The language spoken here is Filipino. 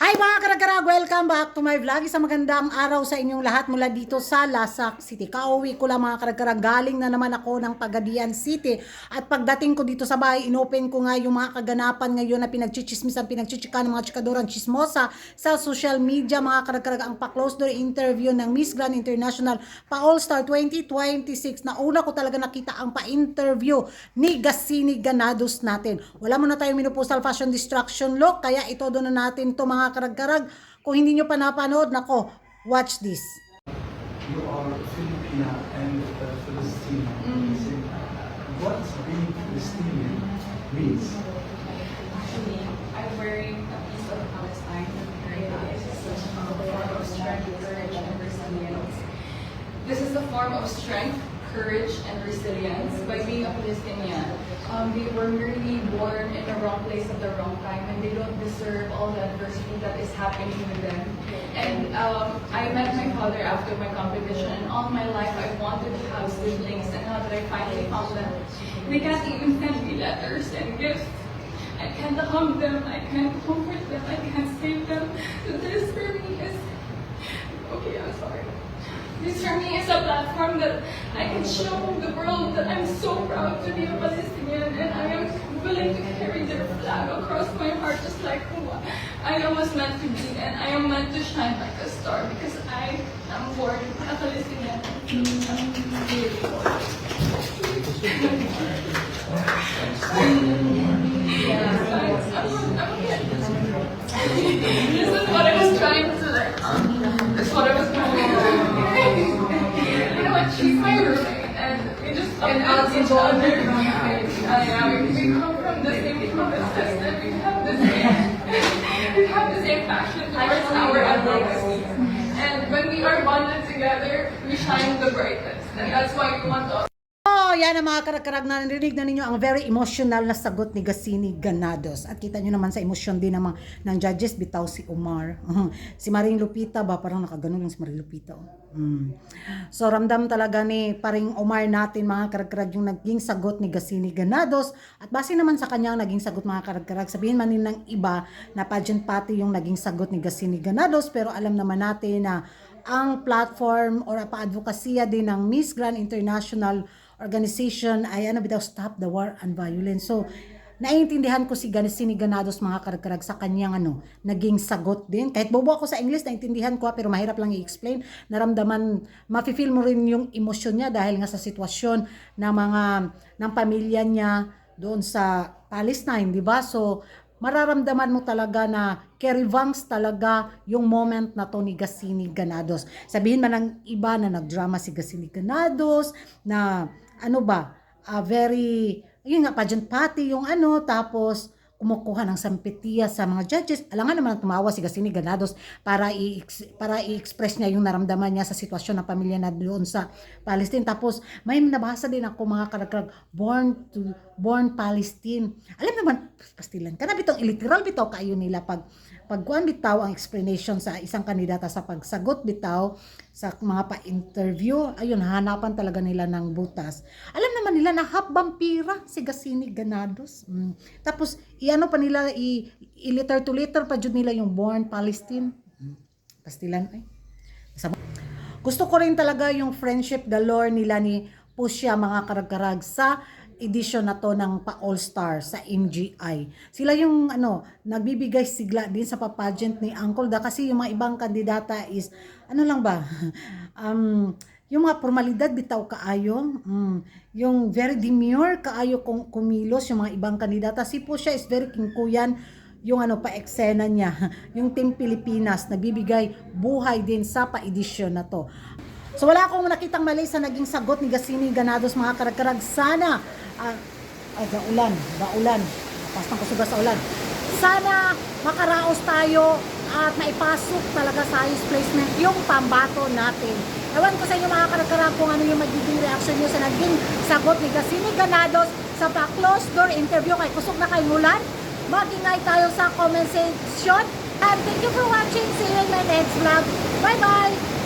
Hi mga karagkarag! Welcome back to my vlog. Isang magandang araw sa inyong lahat mula dito sa Lasak City. Kauwi ko lang mga karagkarag. Galing na naman ako ng Pagadian City. At pagdating ko dito sa bahay, inopen ko nga yung mga kaganapan ngayon na pinagchichismisan, pinagchichika ng mga chikadorang chismosa sa social media. Mga karagkarag, ang pa-close door interview ng Miss Grand International Pa-All-Star 2026. Nauna ko talaga nakita ang pa-interview ni Gassini Ganados natin. Wala muna tayong minupusal fashion distraction look. Kaya ito doon na natin to mga karag-karag. Kung hindi nyo pa napanood, nako, watch this. You are Filipina and Filistine. What being Palestinian means? Actually, I'm wearing a piece of Palestine. It's a form of strength, courage, and resilience. This is a form of strength, courage, and resilience by being a Palestinian. They were merely born in the wrong place at the wrong time, and they don't deserve all the adversity that is happening with them. And I met my father after my competition, and all my life I wanted to have siblings, and now that I finally found them, they can't even send me letters and gifts. I can't hug them, I can't comfort them, I can't save them. So this for me is, okay, I'm sorry. This for me is a platform that I can show the world that I'm so proud to be a Palestinian, and I am willing to carry their flag across my heart just like who I was meant to be, and I am meant to shine like a star because I am born a Palestinian. This is what I was trying to learn. This is what I was trying to learn. You know what? She's my roommate, and we just uplift each other. We come from the same provinces, and we have the same passion towards our advocacy. And when we are bonded together, we shine the brightest, and that's why we want to. Oh, yan ang mga karag-karag na narinig na ninyo ang very emotional na sagot ni Gassini Ganados. At kita nyo naman sa emosyon din ng judges, bitaw si Omar. Si Maring Lupita ba? Parang nakaganon lang si Maring Lupita. So ramdam talaga ni paring Omar natin mga karag-karag yung naging sagot ni Gassini Ganados. At base naman sa kanyang naging sagot mga karag-karag, sabihin man ng iba na pageant pati yung naging sagot ni Gassini Ganados. Pero alam naman natin na ang platform or pa-advokasya din ng Miss Grand International Organization ay bitaw, Stop the War and Violence. So naiintindihan ko si Gassini Ganados mga karagkarag sa kanyang naging sagot din. Kahit bobo ako sa English, naiintindihan ko pero mahirap lang i-explain. Naramdaman, mafe-feel mo rin yung emosyon niya dahil nga sa sitwasyon ng pamilya niya doon sa Palestine, di ba? So mararamdaman mo talaga na kerivang's talaga yung moment na to ni Gassini Ganados. Sabihin man ng iba na nagdrama si Gassini Ganados, na very, yun nga, pageant party yung tapos kumukuha ng sampitiya sa mga judges. Alangan naman tumawa si Gassini Ganados para i-express niya yung naramdaman niya sa sitwasyon ng pamilya na doon sa Palestine. Tapos may nabasa din ako mga karagkarag, born Palestine. Alam naman, pastilan ka na bitong literal bitaw kayo nila pagkuan bitaw ang explanation sa isang kandidata sa pagsagot bitaw sa mga pa-interview. Ayun, hanapan talaga nila ng butas. Alam naman nila na half vampira si Gassini Ganados. Tapos pa nila i-letter to letter pa jud nila yung born Palestine. Pastilan ay. Gusto ko rin talaga yung friendship galore nila ni Pusya mga karagkarag sa edition na to ng Pa-All-Star sa MGI. Sila yung nagbibigay sigla din sa pageant ni Uncle Da kasi yung mga ibang kandidata is lang ba? Yung mga formalidad bitaw kaayo, yung very demure kaayo kung kumilos yung mga ibang kandidata. Si Pusya is very kingkuyan yung pa-eksena niya, yung Team Pilipinas nagbibigay buhay din sa pa-edition na to. So wala akong nakitang mali sa naging sagot ni Gassini Ganados mga karagkarag. Sana baulan. Pastang kusuga sa ulan. Sana makaraos tayo at maipasok talaga sa highest placement yung pambato natin. Ewan ko sa inyo mga karagkarag kung ano yung magiging reaction nyo sa naging sagot ni Gassini Ganados sa pa-closed door interview kay kusog na kay Mulan. Mag-ingay tayo sa comment section. And thank you for watching. See you in my next vlog. Bye-bye!